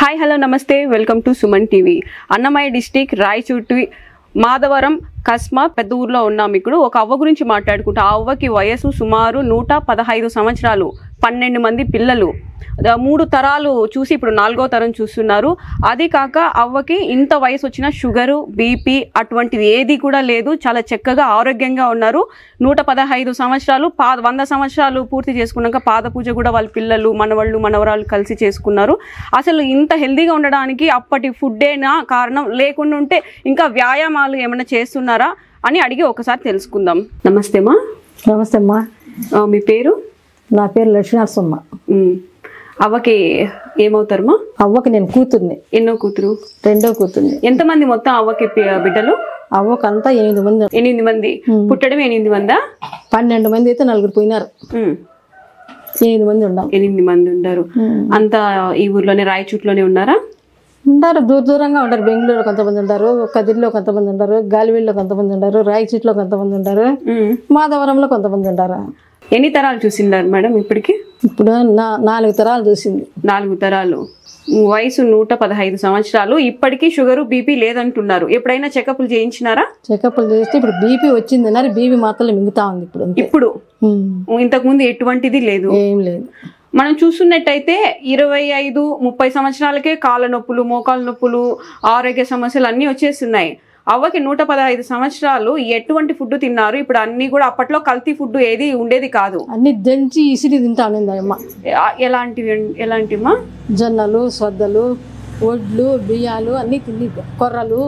Hi hello namaste welcome to Suman TV. Annamayya district Rayachoti Madhavaram కస్మా పెద్ద ఊర్లో ఉన్నాం. ఇప్పుడు ఒక అవ్వ గురించి మాట్లాడుకుంటే ఆ అవ్వకి వయసు సుమారు 115 సంవత్సరాలు, 12 మంది పిల్లలు, 3 తరాలు చూసి ఇప్పుడు 4వ తరం చూస్తున్నారు. అది కాక అవ్వకి ఇంత వయసు వచ్చిన షుగరు, బీపీ అటువంటిది ఏది కూడా లేదు. చాలా చక్కగా ఆరోగ్యంగా ఉన్నారు. 115 సంవత్సరాలు 100 సంవత్సరాలు పూర్తి చేసుకున్నాక పాద పూజ కూడా వాళ్ళ పిల్లలు, మనవాళ్ళు, మనవరాలు కలిసి చేసుకున్నారు. అసలు ఇంత హెల్దీగా ఉండడానికి అప్పటి ఫుడ్డేనా కారణం, లేకుండా ఉంటే ఇంకా వ్యాయామాలు ఏమైనా చేస్తున్నారా అని అడిగి ఒకసారి తెలుసుకుందాం. నమస్తే అమ్మా. నమస్తే అమ్మా. మీ పేరు? నా పేరు లక్ష్మీనరసమ్మ. అవ్వకి ఏమవుతారమ్మా? అవ్వకి నేను కూతుర్ని. ఎన్నో కూతురు? రెండో కూతుర్ని. ఎంతమంది మొత్తం అవ్వకి బిడ్డలు? అవ్వకంతా 8 మంది. 8 మంది పుట్టడం 8 మందా? 12 మంది అయితే 4 పోయినారు. 8 మంది ఉన్నాం. 8 మంది ఉంటారు. అంతా ఈ ఊర్లోనే రాయచూట్లోనే ఉన్నారా? ఉంటారు, దూరంగా ఉంటారు. బెంగళూరులో కొంతమంది ఉంటారు, కదిరిలో కొంతమంది ఉంటారు, గాలివీడులో కొంతమంది ఉంటారు, రాయచూట్లో కొంతమంది ఉంటారు, మాధవరంలో కొంతమంది ఉంటారు. ఎన్ని తరాలు చూసిండారు మేడం ఇప్పటికి? ఇప్పుడు 4 తరాలు చూసింది. 4 తరాలు. వయసు 115 సంవత్సరాలు. ఇప్పటికీ షుగరు, బీపీ లేదంటున్నారు. ఎప్పుడైనా చెకప్లు చేయించినారా? చెకప్లు చేస్తే ఇప్పుడు బీపీ వచ్చింది అన్నారు. బీపీ మాత్రం మింగుతా ఉంది ఇప్పుడు. ఇంతకు ముందు ఎటువంటిది లేదు, ఏం లేదు. మనం చూస్తున్నట్టయితే 25-30 సంవత్సరాలకే కాళ్ళ నొప్పులు, మోకాళ్ళ నొప్పులు, ఆరోగ్య సమస్యలు అన్నీ వచ్చేస్తున్నాయి. అవ్వకి 115 సంవత్సరాలు ఎటువంటి ఫుడ్ తిన్నారు? ఇప్పుడు అన్ని కూడా అప్పట్లో కల్తీ ఫుడ్ ఏది ఉండేది కాదు, అన్ని దంచి ఇసిరి తింటా ఉంది అమ్మ. ఎలాంటివమ్మా? జొన్నలు, సొద్దలు, వడ్లు, బియ్యాలు అన్ని తిని, కొర్రలు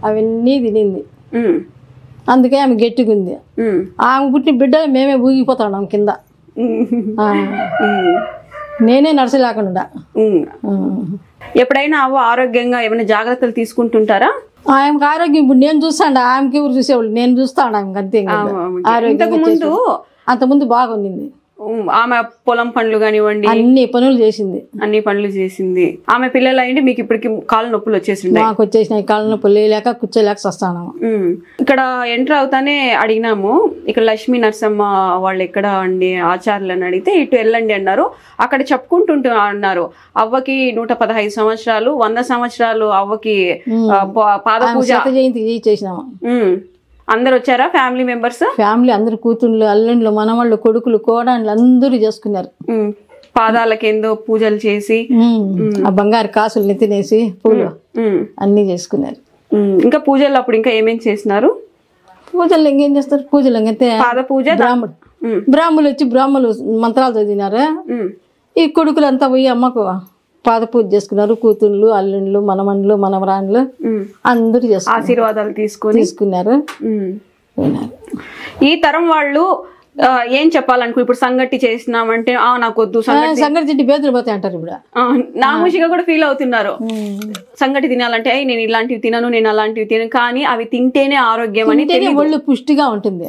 అవన్నీ తినింది. అందుకే ఆమె గట్టిగా ఉంది. ఆమె పుట్టిన బిడ్డ మేమే ఊగిపోతాం కింద. నేనే నడచలేకుండా. ఎప్పుడైనా అవ్వ ఆరోగ్యంగా ఏమైనా జాగ్రత్తలు తీసుకుంటుంటారా? ఆమెకు ఆరోగ్యం ఇప్పుడు నేను చూస్తాండ, ఆమెకి ఎవరు చూసేవాళ్ళు, నేను చూస్తాను ఆమెకి అంతే. అంతకుముందు బాగుంది. ఆమె పొలం పనులు కానివ్వండి, అన్ని పనులు చేసింది. అన్ని పనులు చేసింది. ఆమె పిల్లలు అయింది. మీకు ఇప్పటికి కాళ్ళ నొప్పులు వచ్చేసింది? నాకు వచ్చేసినాయి. కాళ్ళ నొప్పులు లేక కూర్చోలేక వస్తాను. ఇక్కడ ఎంటర్ అవుతానే అడిగినాము, ఇక్కడ లక్ష్మీ నరసమ్మ వాళ్ళు ఎక్కడ అండి ఆచార్యులు అని అడిగితే ఇటు వెళ్ళండి అన్నారు. అక్కడ చెప్పుకుంటుంటూ అన్నారు అవ్వకి 115 సంవత్సరాలు, 100 సంవత్సరాలు అవ్వకి పాద పూజ జయంతి చేసినాము. అందరు వచ్చారా? Family members? ఫ్యామిలీ అందరు, కూతుళ్ళు, అల్లుండ్లు, మనవాళ్ళు, కొడుకులు, కోడళ్ళు అందరూ చేసుకున్నారు. పాదాలకేందో పూజలు చేసి ఆ బంగారు కాసులు తినేసి పూలు అన్ని చేసుకున్నారు. ఇంకా పూజలు అప్పుడు ఇంకా ఏమేమి చేసినారు? పూజలు ఇంకేం చేస్తారు? పూజలు ఇంకైతే పాద పూజ, బ్రాహ్మణులు వచ్చి బ్రాహ్మణులు మంత్రాలు చదివినారు. ఈ కొడుకులు అంతా పోయి అమ్మకు పాద పూజ చేసుకున్నారు. కూతుళ్ళు, అల్లుండ్లు, మనమన్లు, మనవరాన్లు అందరూ ఆశీర్వాదాలు తీసుకున్నారు. ఈ తరం వాళ్ళు ఏం చెప్పాలనుకో, ఇప్పుడు సంగటి చేసినామంటే నాకొద్దు సంగటి తింటే బేదలు పోతాయి అంటారు. ఇప్పుడు నామూషిగా కూడా ఫీల్ అవుతున్నారు. సంగటి తినాలంటే నేను ఇలాంటివి తినను, నేను అలాంటివి తినను, కానీ అవి తింటేనే ఆరోగ్యం అని, ఒళ్ళు పుష్టిగా ఉంటుంది.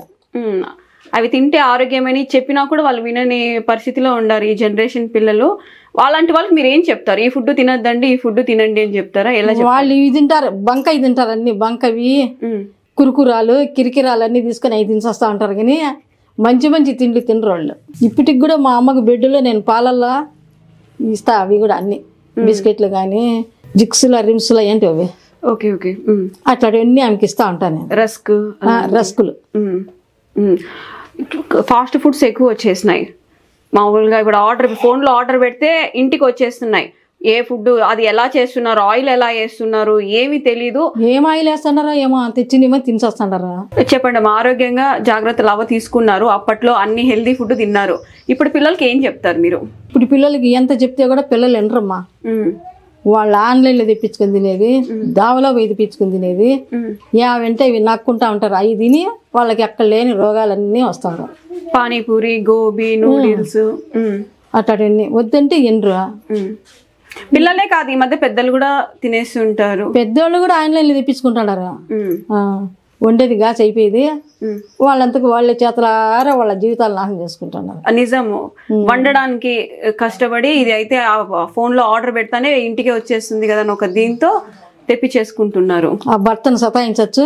అవి తింటే ఆరోగ్యమని చెప్పినా కూడా వాళ్ళు వినని పరిస్థితిలో ఉండారు ఈ జనరేషన్ పిల్లలు. అలాంటి వాళ్ళకి మీరు ఏం చెప్తారు? ఈ ఫుడ్ తినద్దండి, ఈ ఫుడ్ తినండి అని చెప్తారా? ఎలా? వాళ్ళు ఇవి తింటారు, బంకాయ తింటారు, అన్ని బంకవి, కురుకురాలు, కిరికిరాలు అన్ని తీసుకొని అవి తినేస్తా ఉంటారు. కానీ మంచి మంచి తిండ్లు తినరు వాళ్ళు. ఇప్పటికి కూడా మా అమ్మకు బెడ్లో నేను పాలల్లో ఇస్తా. అవి కూడా అన్ని బిస్కెట్లు కానీ, జిక్స్లు, రిమ్స్లు ఏంటి అవి అట్లాంటివన్నీ ఆమెకి ఇస్తా ఉంటాను నేను. రస్కులు. ఫాస్ట్ ఫుడ్స్ ఎక్కువ వచ్చేసినాయి. మామూలుగా ఇప్పుడు ఫోన్లో ఆర్డర్ పెడితే ఇంటికి వచ్చేస్తున్నాయి. ఏ ఫుడ్ అది ఎలా చేస్తున్నారు, ఆయిల్ ఎలా వేస్తున్నారు ఏమి తెలీదు. ఏం ఆయిల్ వేస్తున్నారో ఏమో తెచ్చినేమో తినేస్తున్నారా? చెప్పండి. ఆరోగ్యంగా జాగ్రత్తలు అవ తీసుకున్నారు. అప్పట్లో అన్ని హెల్దీ ఫుడ్ తిన్నారు. ఇప్పుడు పిల్లలకి ఏం చెప్తారు మీరు? ఇప్పుడు పిల్లలకి ఎంత చెప్తే కూడా పిల్లలు వినరమ్మా. వాళ్ళు ఆన్లైన్లో తెప్పించుకొని తినేది, దావలో పోయి తెప్పించుకొని తినేది, వెంటే ఇవి నక్కుంటా ఉంటారు. అవి తిని వాళ్ళకి ఎక్కడ లేని రోగాలన్నీ వస్తారు. పానీపూరి, గోబీ, నూడిల్స్ అట్లాంటివన్నీ వద్దంటే ఎన్రు. పిల్లలే కాదు, ఈ మధ్య పెద్దలు కూడా తినేస్తుంటారు. పెద్దోళ్ళు కూడా ఆన్లైన్లో తెప్పించుకుంటారు. వండేది గాచి అయిపోయేది. వాళ్ళంతకు వాళ్ళ చేతలారా వాళ్ళ జీవితాలు నాశనం చేసుకుంటున్నారు. నిజము. వండడానికి కష్టపడి ఇది అయితే ఫోన్ లో ఆర్డర్ పెడతానే ఇంటికి వచ్చేస్తుంది కదా అని ఒక దీంతో తెప్పించేసుకుంటున్నారు. ఆ భర్తను సతాయించచ్చు,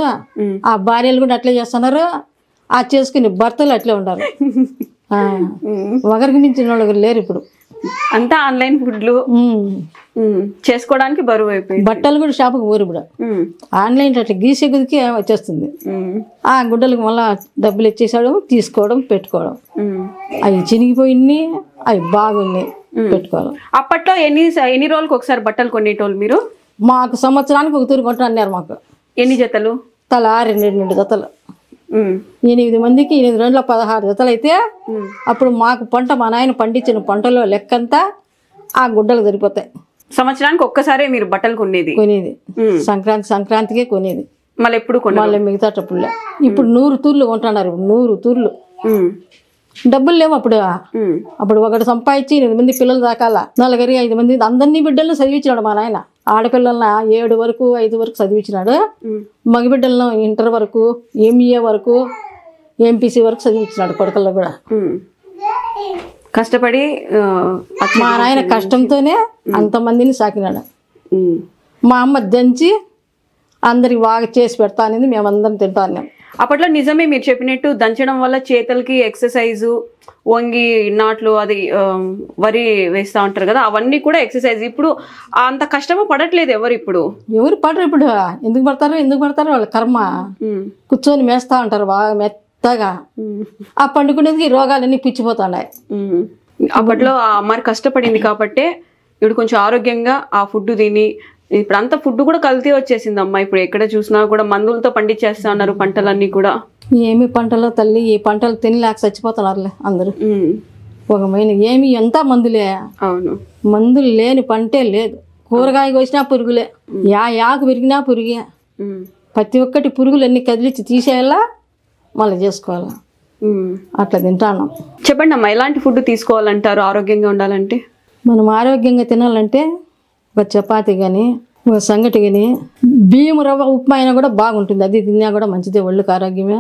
ఆ భార్యలు కూడా అట్లే చేస్తున్నారు. ఆ చేసుకుని భర్తలు అట్లే ఉండాలి. ఒకరికి మించిన వాళ్ళు లేరు ఇప్పుడు. అంతా ఆన్లైన్ ఫుడ్లు. చేసుకోవడానికి బరువు అయిపోయింది. బట్టలు కూడా షాపుకి పోరు ఇప్పుడు, ఆన్లైన్ అట్లా గీసే గుదికి వచ్చేస్తుంది. ఆ గుడ్డలకు మళ్ళా డబ్బులు ఇచ్చేసాడు, తీసుకోవడం పెట్టుకోవడం. అవి చినిగిపోయినాయి, అవి బాగున్నాయి పెట్టుకోవాలి. అప్పట్లో ఎన్ని రోజులకు ఒకసారి బట్టలు కొనేటోళ్ళు మీరు? మాకు సంవత్సరానికి ఒక తూరు కొంటా అన్నారు. మాకు ఎన్ని జతలు? తల 2 జతలు, 8 మందికి 8 రోజుల 16 జతలు అయితే అప్పుడు మాకు పంట మా నాయన పండించిన పంటలో లెక్కంతా ఆ గుడ్డలు సరిపోతాయి. సంవత్సరానికి ఒక్కసారే మీరు బట్టలు కొనేది? సంక్రాంతికే కొనేది. మళ్ళీ ఎప్పుడు మళ్ళీ మిగతా టప్పుల్లో ఇప్పుడు 100 తూర్లు కొంటున్నారు. 100 తూర్లు. డబ్బులు లేవు అప్పుడు. అప్పుడు ఒకటి సంపాదించి 8 మంది పిల్లలు దాకాల, 4 5 మంది అందరినీ బిడ్డలను చదివించినాడు మా నాయన. ఆడపిల్లలను 7 వరకు 5 వరకు చదివించినాడు. మగబిడ్డలను ఇంటర్ వరకు, ఎంఏ వరకు, ఎంపీసీ వరకు చదివించినాడు కొడుకుల్లో కూడా. కష్టపడి మా నాయన కష్టంతోనే అంతమందిని సాకినాడు. మా అమ్మ దంచి అందరికి బాగా చేసి పెడతా అనేది మేమందరం తింటా ఉన్నాం. అప్పట్లో నిజమే మీరు చెప్పినట్టు దంచడం వల్ల చేతులకి ఎక్సర్సైజు, వంగి నాట్లు అది వరి వేస్తూ ఉంటారు కదా, అవన్నీ కూడా ఎక్సర్సైజ్. ఇప్పుడు అంత కష్టము పడట్లేదు ఎవరు ఎవరు పడరు ఇప్పుడు. ఎందుకు పడతారు వాళ్ళ కర్మ. కూర్చొని మేస్తా ఉంటారు బాగా మెత్తగా. ఆ పండుకునేది రోగాలన్నీ పిచ్చిపోతున్నాయి. అప్పట్లో ఆ అమ్మాయి కష్టపడింది కాబట్టే ఇప్పుడు కొంచెం ఆరోగ్యంగా ఆ ఫుడ్ తిని, ఇప్పుడు అంత ఫుడ్ కూడా కల్తీ వచ్చేసింది అమ్మా. ఇప్పుడు ఎక్కడ చూసినా కూడా మందులతో పండించేస్తా ఉన్నారు పంటలన్నీ కూడా. ఏమి పంటలో తల్లి, ఈ పంటలు తినలేక చచ్చిపోతున్నారులే అందరూ. ఒక ఏమి ఎంత మందులే. అవును, మందులు లేని పంటే లేదు. కూరగాయ కోసినా పురుగులే, యాకు పెరిగినా పురుగే. ప్రతి ఒక్కటి పురుగులు అన్ని కదిలిచ్చి తీసేయాలా, మళ్ళీ చేసుకోవాలా. అట్లా తింటాను. చెప్పండి అమ్మా, ఎలాంటి ఫుడ్ తీసుకోవాలంటారు ఆరోగ్యంగా ఉండాలంటే? మనం ఆరోగ్యంగా తినాలంటే ఒక చపాతి కానీ, ఒక సంగటి కానీ, బియ్యం రవ్వ ఉప్మా అయినా కూడా బాగుంటుంది. అది తిన్నా కూడా మంచిదే, ఒళ్ళుకి ఆరోగ్యమే.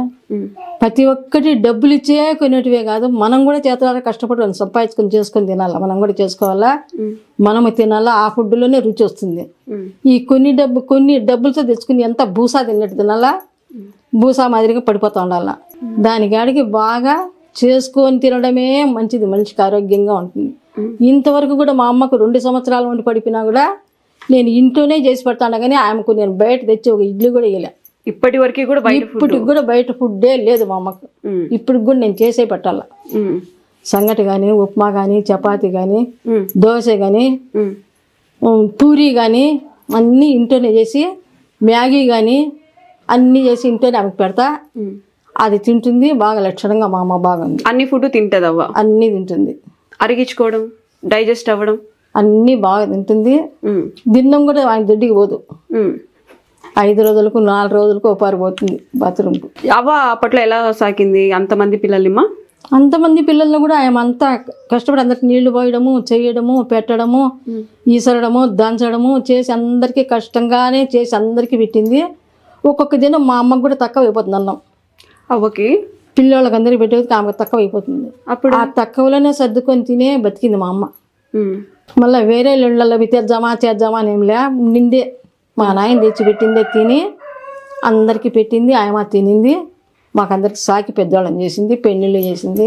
ప్రతి ఒక్కటి డబ్బులు ఇచ్చే కొనేటివే కాదు, మనం కూడా చేతులారా కష్టపడి సంపాదించుకొని చేసుకొని తినాలా. మనం కూడా చేసుకోవాలా, మనము తినాలా. ఆ ఫుడ్లోనే రుచి వస్తుంది. ఈ కొన్ని డబ్బులతో తెచ్చుకుని ఎంత భూసా తిన్నట్టు తినాలా, భూసా మాదిరిగా పడిపోతా ఉండాల. దానికాడికి బాగా చేసుకొని తినడమే మంచిది, మనిషికి ఆరోగ్యంగా ఉంటుంది. ఇంతవరకు కూడా మా అమ్మకు 2 సంవత్సరాల నుండి పడిపోయినా కూడా నేను ఇంట్లోనే చేసి పెడతాను, కానీ ఆమెకు నేను బయట తెచ్చి ఒక ఇడ్లీ కూడా వేయలే. ఇప్పటికి కూడా బయట ఫుడ్డే లేదు మా అమ్మకు. ఇప్పటికి కూడా నేను చేసే పెట్టాలా. సంగటి కానీ, ఉప్మా కానీ, చపాతి కానీ, దోశ కానీ, పూరి కానీ అన్నీ ఇంట్లోనే చేసి, మ్యాగీ కానీ అన్నీ చేసి ఇంట్లోనే ఆమెకు పెడతా. అది తింటుంది బాగా లక్షణంగా. మా అమ్మ బాగుంది, అన్ని ఫుడ్ తింటది. అవ్వ అన్ని తింటుంది. అరిగించుకోవడం, డైజెస్ట్ అవ్వడం అన్నీ బాగా తింటుంది. దిన్నం కూడా ఆయన దొడ్డికి పోదు. 5 రోజులకు 4 రోజులకు ఒకసారి పోతుంది బాత్రూమ్కు. అవ్వ అప్పట్లో ఎలా సాకింది అంతమంది పిల్లలమ్మా? అంతమంది పిల్లల్ని కూడా ఆయన అంతా కష్టపడి అందరికి నీళ్లు పోయడము, చేయడము, పెట్టడము, ఈసరడము, దంచడము చేసి అందరికీ కష్టంగానే చేసి అందరికీ పెట్టింది. ఒక్కొక్క దినం మా అమ్మకు కూడా తక్కువ అయిపోతుంది అన్నం. అవ్వకి పిల్లలకి అందరికి పెట్టేది ఆమెకు తక్కువ అయిపోతుంది. అప్పుడు ఆ తక్కువలోనే సర్దుకొని తినే బతికింది మా అమ్మ. మళ్ళీ వేరే ఇళ్ళల్లో చేద్దామా అని ఏంలే, నిండే మా నాయన తెచ్చి పెట్టిందే తిని అందరికీ పెట్టింది. ఆయమ తినింది. మాకందరికి సాకి పెద్దవాళ్ళని చేసింది, పెళ్ళిళ్ళు చేసింది,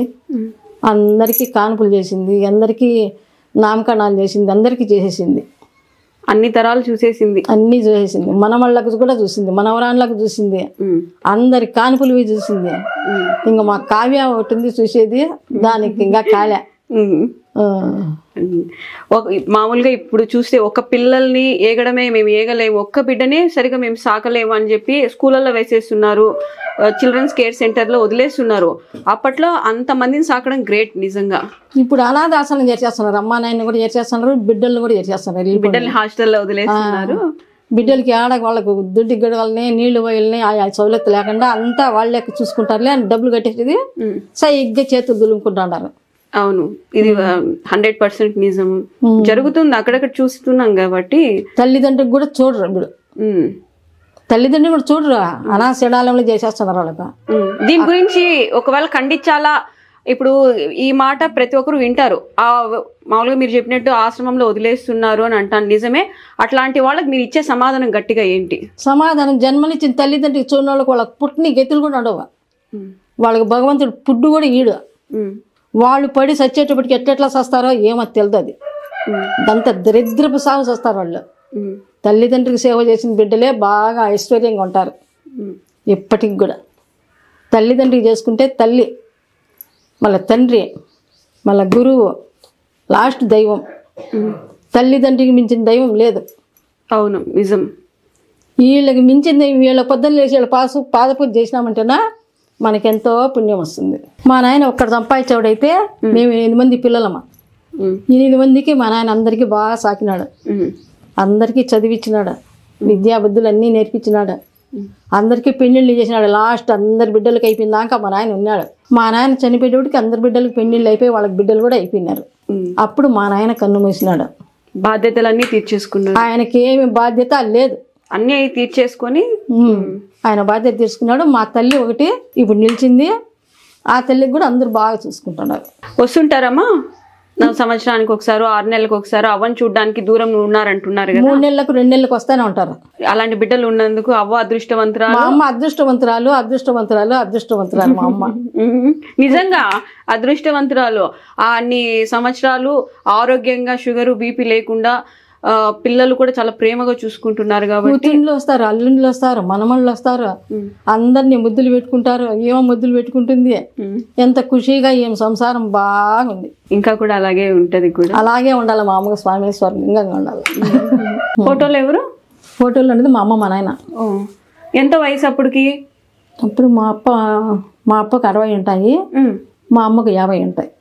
అందరికీ కానుపులు చేసింది, అందరికీ నామకరణాలు చేసింది, అందరికీ చేసేసింది. అన్ని తరాలు చూసేసింది, అన్ని చూసేసింది. మనవాళ్ళకు కూడా చూసింది, మనవరాళ్ళకు చూసింది, అందరి కానుపులు చూసింది. ఇంకా మా కావ్య ఒకటి ఉంది చూసేది, దానికి ఇంకా కాలే. మామూలుగా ఇప్పుడు చూస్తే ఒక పిల్లల్ని ఏగడమే మేము ఏగలేము, ఒక్క బిడ్డనే సరిగా మేము సాకలేము అని చెప్పి స్కూళ్ళల్లో వేసేస్తున్నారు, చిల్డ్రన్స్ కేర్ సెంటర్లో వదిలేస్తున్నారు. అప్పట్లో అంతమందిని సాకడం గ్రేట్ నిజంగా. ఇప్పుడు అనాథాశ్రమం చేసేస్తున్నారు, అమ్మా నాయన కూడా చేసేస్తున్నారు, బిడ్డలను కూడా చేసేస్తున్నారు. బిడ్డల్ని హాస్టల్లో వదిలేస్తున్నారు. బిడ్డలకి వాళ్ళకు దుడ్డి గడవల్ని, నీళ్లు పోయల్ని ఆ సౌలత్తు లేకుండా అంతా వాళ్ళే చూసుకుంటారులే అని డబ్బులు కట్టేది సైగ్గా చేతులు దులుముకుంటున్నారు. అవును, ఇది 100% నిజం జరుగుతుంది. అక్కడక్కడ చూస్తున్నాం కాబట్టి తల్లిదండ్రులకు కూడా చూడరు. ఇప్పుడు తల్లిదండ్రులు కూడా చూడరు, అనాశడాలంలో చేసేస్తున్నారు వాళ్ళకి. దీని గురించి ఒకవేళ ఖండించాలా? ఇప్పుడు ఈ మాట ప్రతి ఒక్కరు వింటారు. మామూలుగా మీరు చెప్పినట్టు ఆశ్రమంలో వదిలేస్తున్నారు అని అంటాను, నిజమే. అట్లాంటి వాళ్ళకి మీరు ఇచ్చే సమాధానం గట్టిగా ఏంటి? సమాధానం, జన్మనిచ్చిన తల్లిదండ్రులు చూడని వాళ్ళకి వాళ్ళకి పుట్టిన గెతులు కూడా ఉండవు. వాళ్ళకి భగవంతుడు పుడ్డు కూడా ఈడు. వాళ్ళు పడి సచ్చేటప్పటికి ఎట్లా చస్తారో ఏమో తెలియదు. అది అంత దరిద్రపు సాగు వస్తారు వాళ్ళు. తల్లిదండ్రులకు సేవ చేసిన బిడ్డలే బాగా ఐశ్వర్యంగా ఉంటారు ఇప్పటికి కూడా. తల్లిదండ్రికి చేసుకుంటే తల్లి, మళ్ళీ తండ్రి, మళ్ళీ గురువు, లాస్ట్ దైవం. తల్లిదండ్రికి మించిన దైవం లేదు. అవును, నిజం. వీళ్ళకి మించింది, వీళ్ళ పొద్దున్న లేచి వీళ్ళ పాదపూజ చేసినామంటేనా మనకెంతో పుణ్యం వస్తుంది. మా నాయన ఒక్కడ సంపాదించేవాడైతే మేము 8 మంది పిల్లలమ్మా. 8 మందికి మా నాయన అందరికీ బాగా సాకినాడు, అందరికీ చదివించినాడు, విద్యాబుద్ధులు అన్నీ నేర్పించినాడు, అందరికీ పెళ్ళిళ్ళు చేసినాడు. లాస్ట్ అందరి బిడ్డలకి అయిపోయిందాక మా నాయన ఉన్నాడు. మా నాయన చనిపోయేటికి అందరి బిడ్డలకి పెళ్ళిళ్ళు అయిపోయి వాళ్ళకి బిడ్డలు కూడా అయిపోయినారు. అప్పుడు మా నాయన కన్ను మూసినాడు. బాధ్యతలన్నీ తీర్చేసుకున్నాడు. ఆయనకి ఏమి బాధ్యత లేదు, అన్నీ తీర్చేసుకొని ఆయన బాధ్యత తీసుకున్నాడు. మా తల్లి ఒకటి ఇప్పుడు నిలిచింది, ఆ తల్లికి కూడా అందరూ బాగా చూసుకుంటున్నారు. వస్తుంటారమ్మా సంవత్సరానికి ఒకసారి 6 నెలలకు ఒకసారి అవ్వని చూడడానికి దూరం ఉన్నారంటున్నారు కదా? 3 నెలలకు 2 నెలలకు వస్తూనే ఉంటారు. అలాంటి బిడ్డలు ఉన్నందుకు అవ్వ అదృష్టవంతురాలు. మా అమ్మ అదృష్టవంతురాలు, అదృష్టవంతురాలు, అదృష్టవంతురాలు మా అమ్మ. నిజంగా అదృష్టవంతురాలు. అన్ని సంవత్సరాలు ఆరోగ్యంగా షుగరు బీపీ లేకుండా పిల్లలు కూడా చాలా ప్రేమగా చూసుకుంటున్నారు కాబట్టి. కూతుళ్ళు వస్తారు, అల్లుళ్ళు వస్తారు, మనమళ్ళు వస్తారు, అందరినీ ముద్దులు పెట్టుకుంటారు. ఏమో ముద్దులు పెట్టుకుంటుంది, ఎంత ఖుషిగా ఏం సంసారం బాగుంది. ఇంకా కూడా అలాగే ఉంటది కూడా. అలాగే ఉండాలి మా అమ్మకు, స్వామి స్వర్గంగా ఉండాలి. ఫోటోలు ఎవరు? ఫోటోలు అనేది మా అమ్మ మా నాయన. ఎంత వయసు అప్పటికి? అప్పుడు మా అప్పకి 60 ఉంటాయి, మా అమ్మకు 50 ఉంటాయి.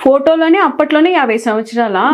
ఫోటోలోనే అప్పట్లోనే 50 సంవత్సరాలా?